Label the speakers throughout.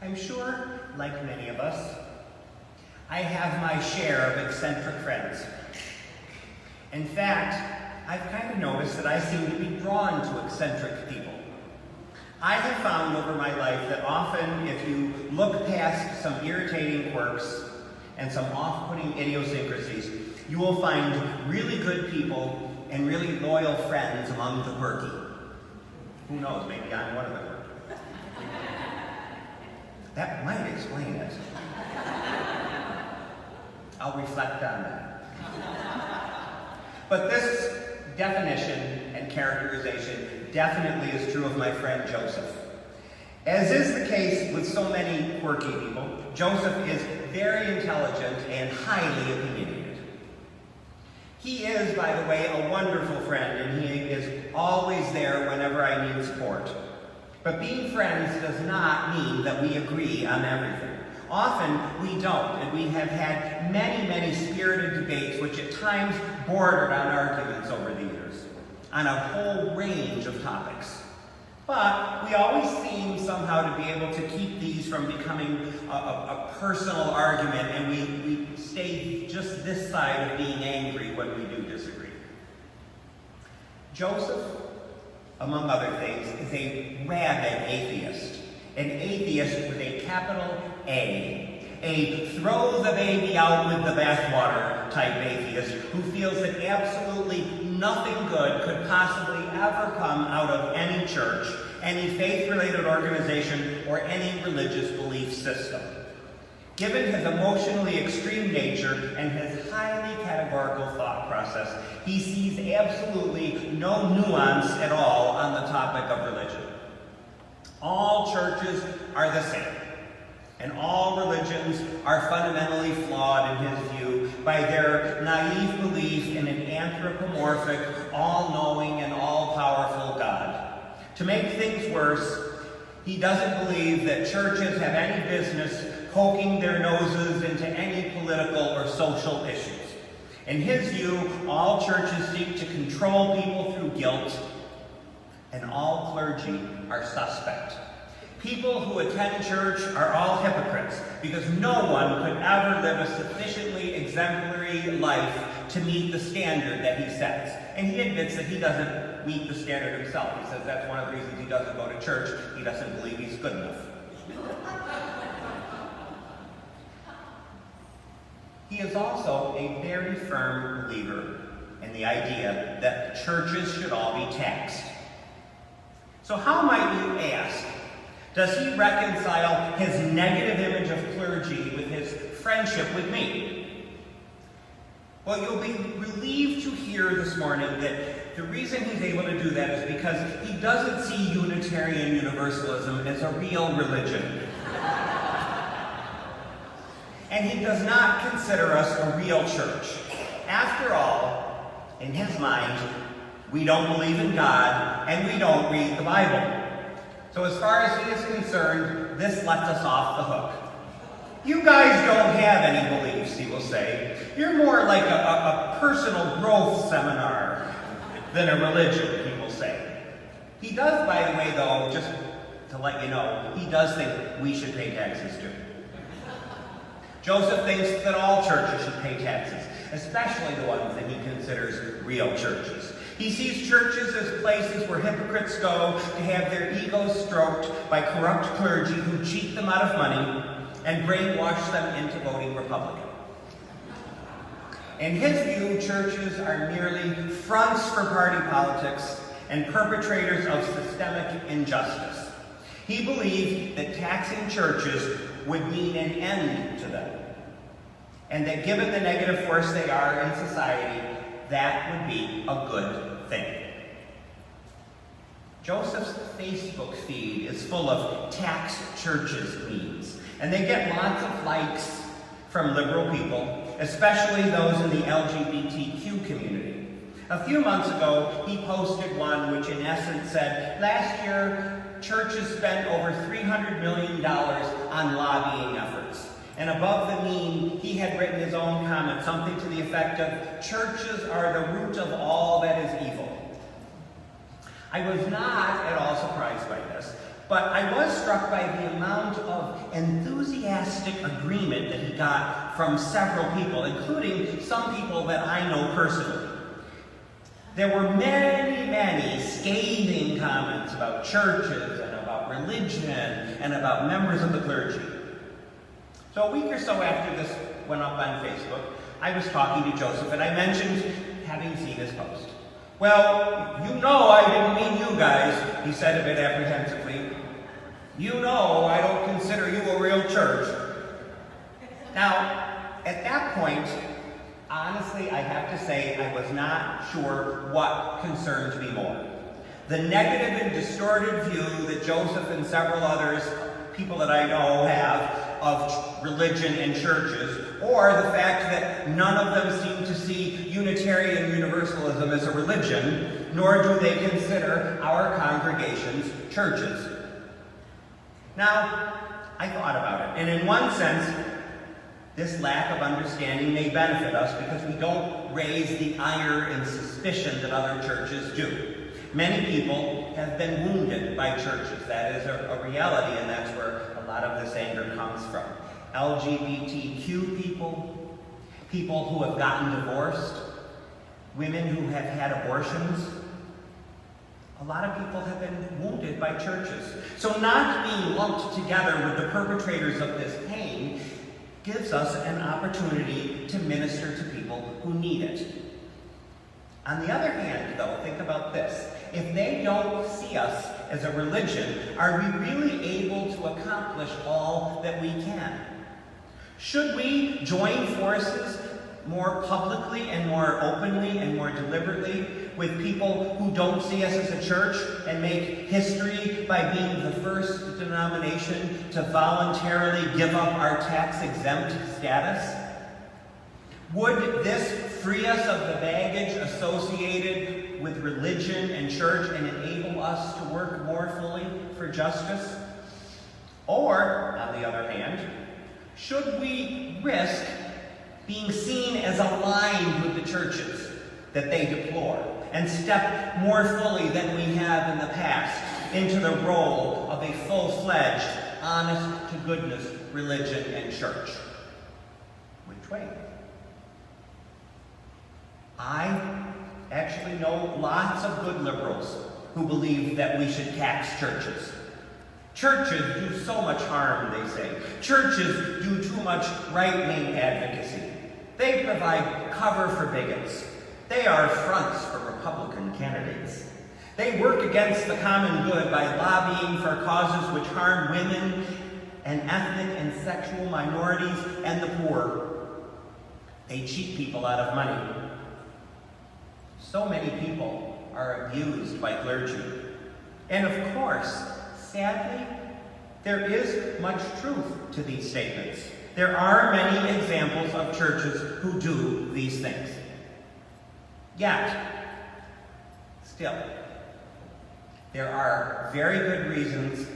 Speaker 1: I'm sure, like many of us, I have my share of eccentric friends. In fact, I've kind of noticed that I seem to be drawn to eccentric people. I have found over my life that often if you look past some irritating quirks and some off-putting idiosyncrasies, you will find really good people and really loyal friends among the quirky. Who knows, maybe I'm one of them. That might explain it. I'll reflect on that. But this definition and characterization definitely is true of my friend Joseph. As is the case with so many quirky people, Joseph is very intelligent and highly opinionated. He is, by the way, a wonderful friend, and he is always there whenever I need support. But being friends does not mean that we agree on everything. Often we don't, and we have had many, many spirited debates which at times bordered on arguments over the years, on a whole range of topics. But we always seem somehow to be able to keep these from becoming a personal argument, and we stay just this side of being angry when we do disagree. Joseph, among other things, is a rabid atheist. An atheist with a capital A throw the baby out with the bathwater type atheist who feels that absolutely nothing good could possibly ever come out of any church, any faith-related organization, or any religious belief system. Given his emotionally extreme nature and his highly categorical thought process, he sees absolutely no nuance at all on the topic of religion. All churches are the same, and all religions are fundamentally flawed in his view by their naive belief in an anthropomorphic, all-knowing, and all-powerful God. To make things worse, he doesn't believe that churches have any business poking their noses into any political or social issues. In his view, all churches seek to control people through guilt, and all clergy are suspect. People who attend church are all hypocrites because no one could ever live a sufficiently exemplary life to meet the standard that he sets. And he admits that he doesn't meet the standard himself. He says that's one of the reasons he doesn't go to church. He doesn't believe he's good enough. He is also a very firm believer in the idea that churches should all be taxed. So how might you ask, does he reconcile his negative image of clergy with his friendship with me? Well, you'll be relieved to hear this morning that the reason he's able to do that is because he doesn't see Unitarian Universalism as a real religion. And he does not consider us a real church. After all, in his mind, we don't believe in God, and we don't read the Bible. So as far as he is concerned, this lets us off the hook. You guys don't have any beliefs, he will say. You're more like a personal growth seminar than a religion, he will say. He does, by the way, though, just to let you know, he does think we should pay taxes too. Joseph thinks that all churches should pay taxes, especially the ones that he considers real churches. He sees churches as places where hypocrites go to have their egos stroked by corrupt clergy who cheat them out of money and brainwash them into voting Republican. In his view, churches are merely fronts for party politics and perpetrators of systemic injustice. He believed that taxing churches would mean an end to them, and that given the negative force they are in society, that would be a good thing. Joseph's Facebook feed is full of tax churches memes, and they get lots of likes from liberal people, especially those in the LGBTQ community. A few months ago, he posted one which in essence said, last year, churches spent over $300 million on lobbying efforts. And above the meme, he had written his own comment, something to the effect of, churches are the root of all that is evil. I was not at all surprised by this. But I was struck by the amount of enthusiastic agreement that he got from several people, including some people that I know personally. There were many, many scathing comments about churches and about religion and about members of the clergy. So a week or so after this went up on Facebook, I was talking to Joseph and I mentioned having seen his post. "Well, you know I didn't mean you guys," he said a bit apprehensively. "You know I don't consider you a real church." Now, at that point, honestly, I have to say I was not sure what concerned me more. The negative and distorted view that Joseph and several others, people that I know, have of religion and churches, or the fact that none of them seem to see Unitarian Universalism as a religion, nor do they consider our congregations churches. Now, I thought about it, and in one sense, this lack of understanding may benefit us because we don't raise the ire and suspicion that other churches do. Many people have been wounded by churches. That is a reality, and that's where a lot of this anger comes from. LGBTQ people, people who have gotten divorced, women who have had abortions. A lot of people have been wounded by churches. So not being lumped together with the perpetrators of this pain gives us an opportunity to minister to people who need it. On the other hand, though, think about this. If they don't see us as a religion, are we really able to accomplish all that we can? Should we join forces more publicly and more openly and more deliberately with people who don't see us as a church and make history by being the first denomination to voluntarily give up our tax-exempt status? Would this free us of the baggage associated with religion and church and enable us to work more fully for justice? Or, on the other hand, should we risk being seen as aligned with the churches that they deplore and step more fully than we have in the past into the role of a full-fledged, honest-to-goodness religion and church? Which way? I actually know lots of good liberals who believe that we should tax churches. Churches do so much harm, they say. Churches do too much right-wing advocacy. They provide cover for bigots. They are fronts for Republican candidates. They work against the common good by lobbying for causes which harm women and ethnic and sexual minorities and the poor. They cheat people out of money. So many people are abused by clergy. And of course, sadly, there is much truth to these statements. There are many examples of churches who do these things. Yet, still, there are very good reasons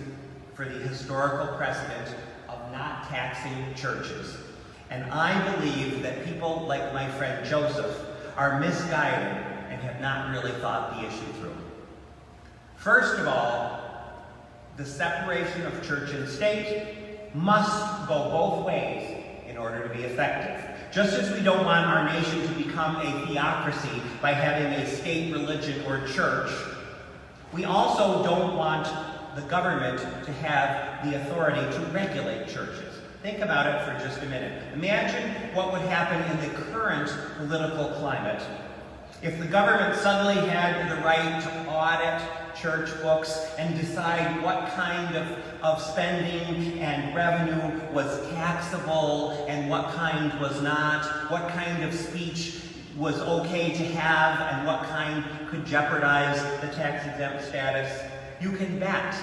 Speaker 1: for the historical precedent of not taxing churches. And I believe that people like my friend Joseph are misguided and have not really thought the issue through. First of all, the separation of church and state must go both ways in order to be effective. Just as we don't want our nation to become a theocracy by having a state religion or church, we also don't want the government to have the authority to regulate churches. Think about it for just a minute. Imagine what would happen in the current political climate if the government suddenly had the right to audit church books and decide what kind of spending and revenue was taxable and what kind was not, what kind of speech was okay to have and what kind could jeopardize the tax-exempt status. You can bet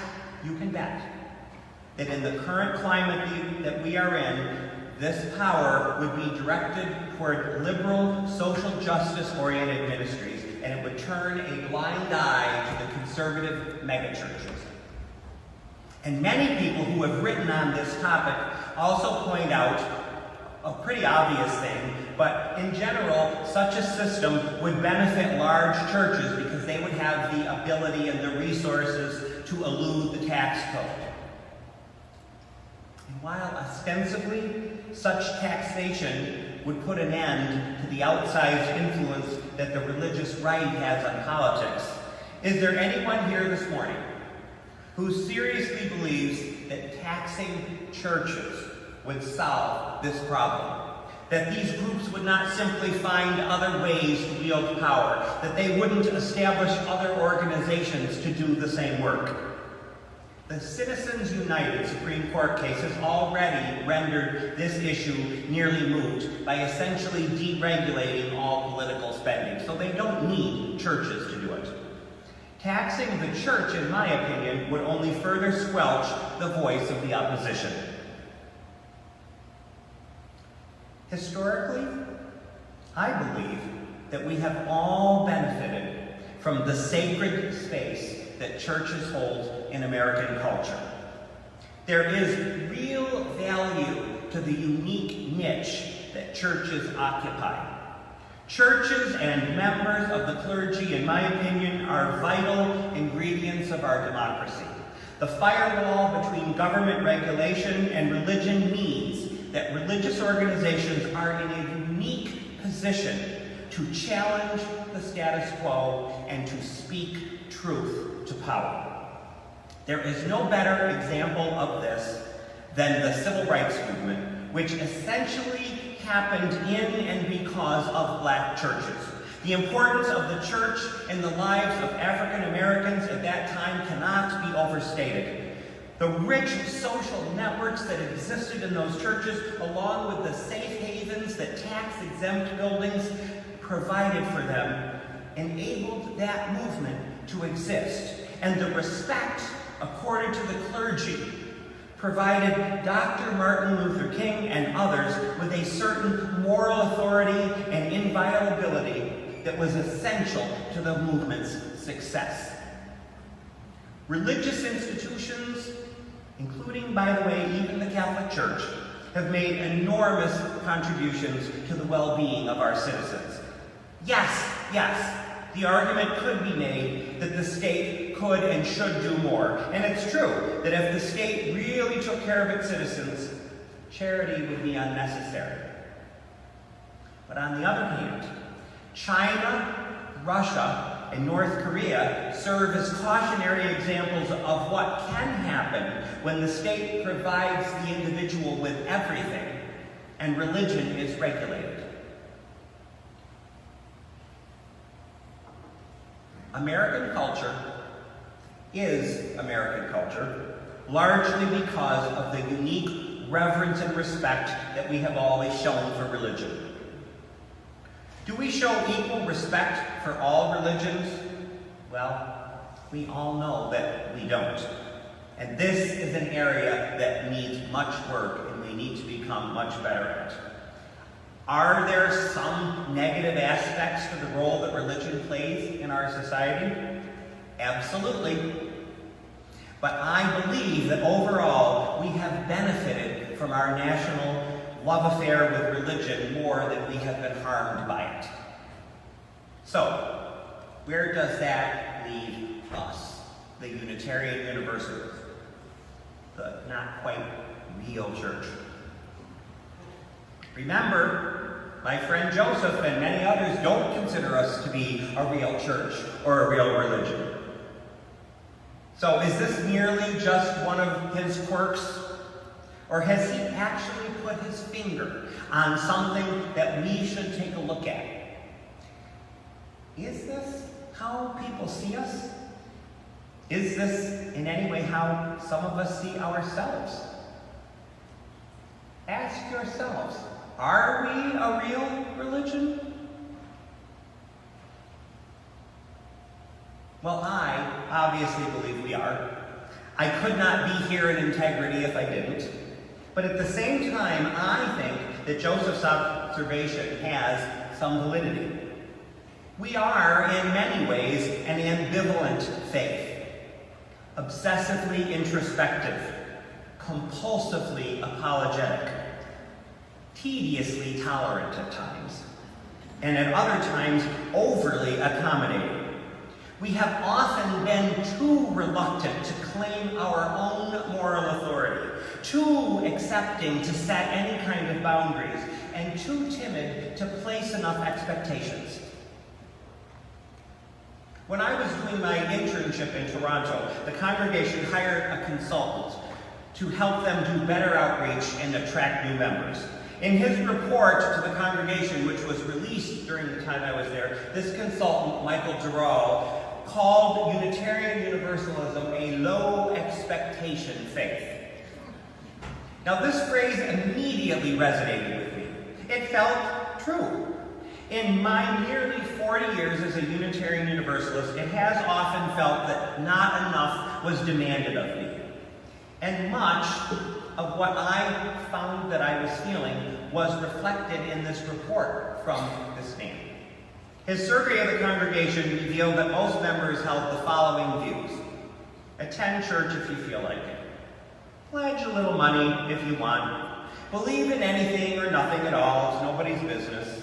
Speaker 1: that in the current climate that we are in, this power would be directed toward liberal, social justice-oriented ministries, and it would turn a blind eye to the conservative megachurches. And many people who have written on this topic also point out a pretty obvious thing, but in general, such a system would benefit large churches because they would have the ability and the resources to elude the tax code. And while ostensibly such taxation would put an end to the outsized influence that the religious right has on politics, is there anyone here this morning who seriously believes that taxing churches would solve this problem? That these groups would not simply find other ways to wield power, that they wouldn't establish other organizations to do the same work? The Citizens United Supreme Court case has already rendered this issue nearly moot by essentially deregulating all political spending, so they don't need churches to do it. Taxing the church, in my opinion, would only further squelch the voice of the opposition. Historically, I believe that we have all benefited from the sacred space that churches hold in American culture. There is real value to the unique niche that churches occupy. Churches and members of the clergy, in my opinion, are vital ingredients of our democracy. The firewall between government regulation and religion means that religious organizations are in a unique position to challenge the status quo and to speak truth to power. There is no better example of this than the civil rights movement, which essentially happened in and because of black churches. The importance of the church in the lives of African Americans at that time cannot be overstated. The rich social networks that existed in those churches, along with the safe havens that tax-exempt buildings provided for them, enabled that movement to exist. And the respect accorded to the clergy provided Dr. Martin Luther King and others with a certain moral authority and inviolability that was essential to the movement's success. Religious institutions, including, by the way, even the Catholic Church, have made enormous contributions to the well-being of our citizens. Yes, the argument could be made that the state could and should do more. And it's true that if the state really took care of its citizens, charity would be unnecessary. But on the other hand, China, Russia, and North Korea serve as cautionary examples of what can happen when the state provides the individual with everything and religion is regulated. American culture is American culture, largely because of the unique reverence and respect that we have always shown for religion. Do we show equal respect for all religions? Well, we all know that we don't. And this is an area that needs much work and we need to become much better at. Are there some negative aspects to the role that religion plays in our society? Absolutely. But I believe that overall we have benefited from our national love affair with religion more than we have been harmed by it. So, where does that leave us, the Unitarian Universalists, the not quite real church? Remember, my friend Joseph and many others don't consider us to be a real church or a real religion. So is this merely just one of his quirks? Or has he actually put his finger on something that we should take a look at? Is this how people see us? Is this in any way how some of us see ourselves? Ask yourselves, are we a real religion? Well, I obviously believe we are. I could not be here in integrity if I didn't. But at the same time, I think that Joseph's observation has some validity. We are, in many ways, an ambivalent faith. Obsessively introspective, compulsively apologetic, tediously tolerant at times, and at other times overly accommodating. We have often been too reluctant to claim our own moral authority, too accepting to set any kind of boundaries, and too timid to place enough expectations. When I was doing my internship in Toronto, the congregation hired a consultant to help them do better outreach and attract new members. In his report to the congregation, which was released during the time I was there, this consultant, Michael Giroux, called Unitarian Universalism a low expectation faith. Now, this phrase immediately resonated with me. It felt true. In my nearly 40 years as a Unitarian Universalist, it has often felt that not enough was demanded of me. And much of what I found that I was feeling was reflected in this report from this man. His survey of the congregation revealed that most members held the following views. Attend church if you feel like it. Pledge a little money if you want. Believe in anything or nothing at all. It's nobody's business.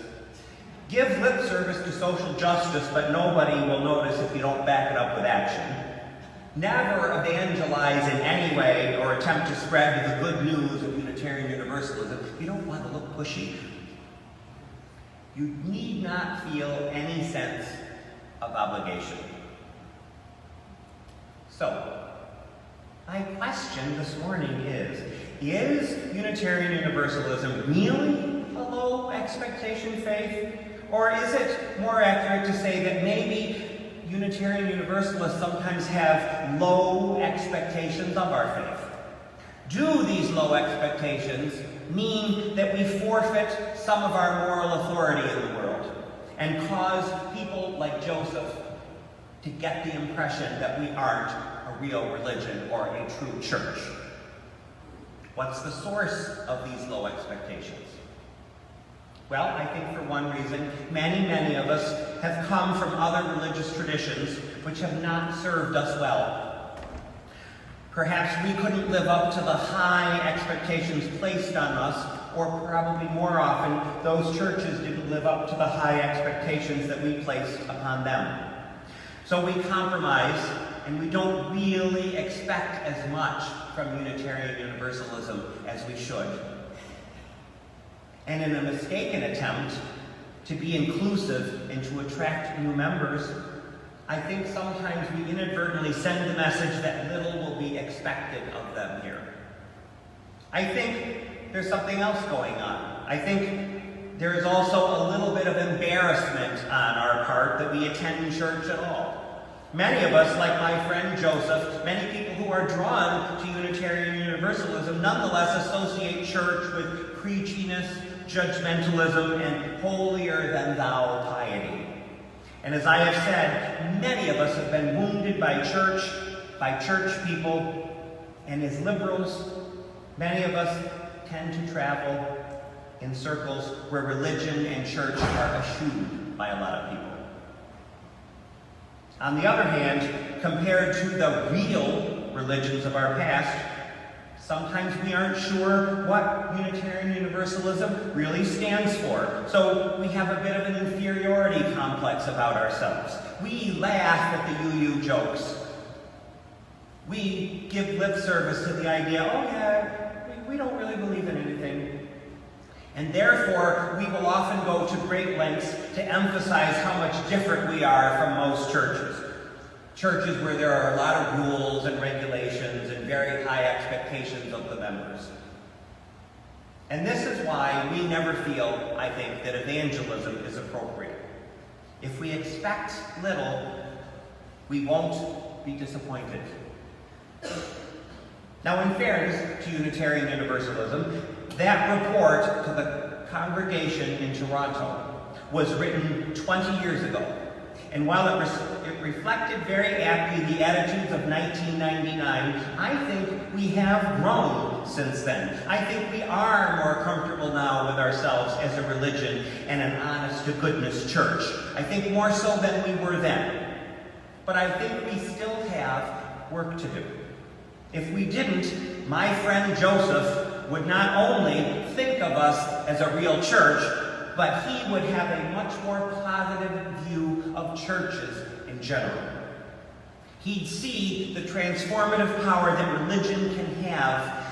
Speaker 1: Give lip service to social justice, but nobody will notice if you don't back it up with action. Never evangelize in any way or attempt to spread the good news of Unitarian Universalism. You don't want to look pushy. You need not feel any sense of obligation. So, my question this morning is Unitarian Universalism really a low expectation faith? Or is it more accurate to say that maybe Unitarian Universalists sometimes have low expectations of our faith? Do these low expectations mean that we forfeit some of our moral authority in the world and cause people like Joseph to get the impression that we aren't a real religion or a true church? What's the source of these low expectations? Well, I think for one reason, many of us have come from other religious traditions which have not served us well. Perhaps we couldn't live up to the high expectations placed on us, or probably more often, those churches didn't live up to the high expectations that we placed upon them. So we compromise, and we don't really expect as much from Unitarian Universalism as we should. And in a mistaken attempt to be inclusive and to attract new members, I think sometimes we inadvertently send the message that little will be expected of them here. I think there's something else going on. I think there is also a little bit of embarrassment on our part that we attend church at all. Many of us, like my friend Joseph, many people who are drawn to Unitarian Universalism nonetheless associate church with preachiness, judgmentalism, and holier-than-thou piety. And as I have said, many of us have been wounded by church people, and as liberals, many of us tend to travel in circles where religion and church are eschewed by a lot of people. On the other hand, compared to the real religions of our past, sometimes we aren't sure what Unitarian Universalism really stands for. So we have a bit of an inferiority complex about ourselves. We laugh at the you jokes. We give lip service to the idea, oh yeah, we don't really believe in anything. And therefore, we will often go to great lengths to emphasize how much different we are from most churches. Churches where there are a lot of rules and regulations and very high expectations of the members. And this is why we never feel, I think, that evangelism is appropriate. If we expect little, we won't be disappointed. Now, in fairness to Unitarian Universalism, that report to the congregation in Toronto was written 20 years ago. And while it reflected very aptly the attitudes of 1999, I think we have grown since then. I think we are more comfortable now with ourselves as a religion and an honest-to-goodness church. I think more so than we were then. But I think we still have work to do. If we didn't, my friend Joseph would not only think of us as a real church, but he would have a much more positive view of churches in general. He'd see the transformative power that religion can have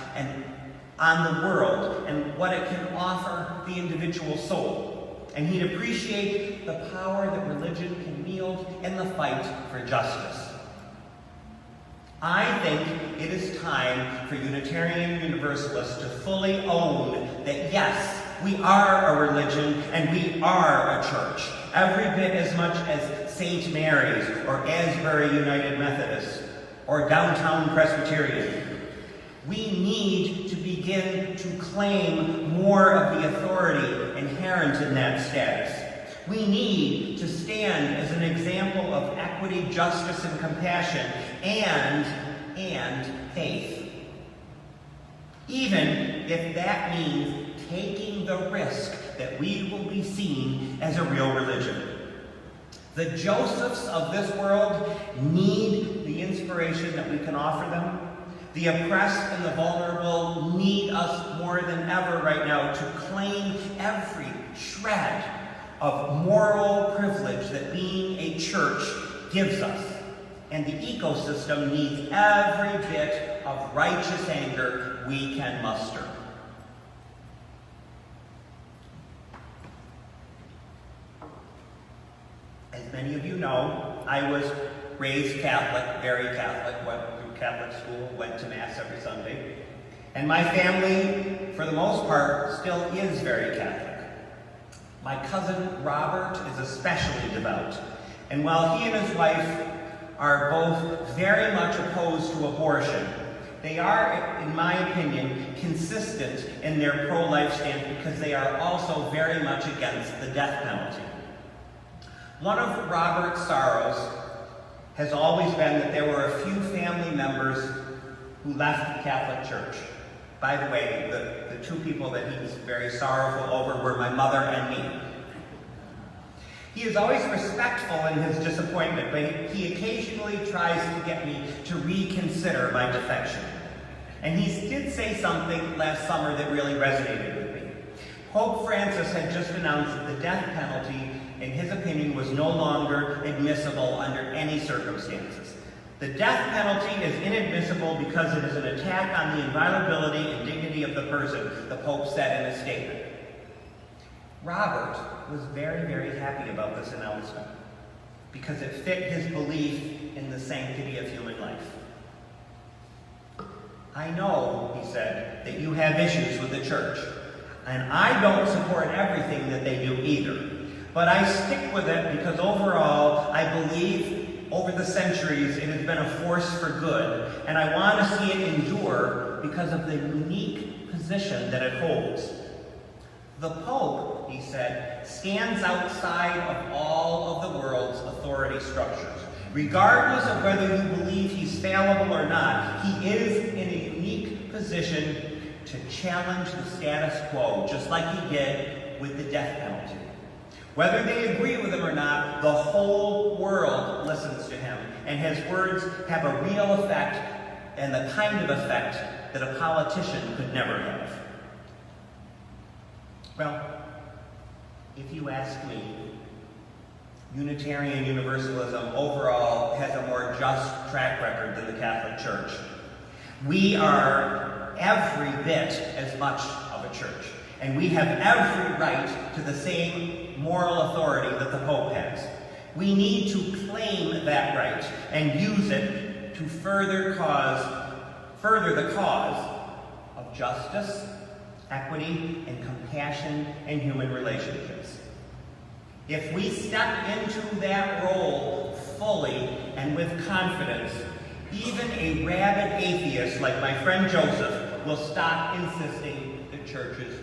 Speaker 1: on the world and what it can offer the individual soul. And he'd appreciate the power that religion can wield in the fight for justice. I think it is time for Unitarian Universalists to fully own that, yes, we are a religion and we are a church, every bit as much as St. Mary's or Asbury United Methodist or Downtown Presbyterian. We need to begin to claim more of the authority inherent in that status. We need to stand as an example of equity, justice, and compassion, and faith. Even if that means taking the risk that we will be seen as a real religion. The Josephs of this world need the inspiration that we can offer them. The oppressed and the vulnerable need us more than ever right now to claim every shred of moral privilege that being a church gives us. And the ecosystem needs every bit of righteous anger we can muster. As many of you know, I was raised Catholic, very Catholic, went through Catholic school, went to Mass every Sunday. And my family, for the most part, still is very Catholic. My cousin Robert is especially devout. And while he and his wife are both very much opposed to abortion, they are, in my opinion, consistent in their pro-life stance because they are also very much against the death penalty. One of Robert's sorrows has always been that there were a few family members who left the Catholic Church. By the way, the two people that he was very sorrowful over were my mother and me. He is always respectful in his disappointment, but he occasionally tries to get me to reconsider my defection. And he did say something last summer that really resonated with me. Pope Francis had just announced that the death penalty, in his opinion, was no longer admissible under any circumstances. The death penalty is inadmissible because it is an attack on the inviolability and dignity of the person, the Pope said in a statement. Robert was very, very happy about this announcement because it fit his belief in the sanctity of human life. I know, he said, that you have issues with the church, and I don't support everything that they do either. But I stick with it because overall, I believe over the centuries it has been a force for good, and I want to see it endure because of the unique position that it holds. The Pope, he said, stands outside of all of the world's authority structures. Regardless of whether you believe he's fallible or not, he is in a unique position to challenge the status quo, just like he did with the death penalty. Whether they agree with him or not, the whole world listens to him, and his words have a real effect, and the kind of effect that a politician could never have. Well, if you ask me, Unitarian Universalism overall has a more just track record than the Catholic Church. We are every bit as much of a church, and we have every right to the same moral authority that the Pope has. We need to claim that right and use it to further the cause of justice, equity, and compassion in human relationships. If we step into that role fully and with confidence, even a rabid atheist like my friend Joseph will stop insisting the church's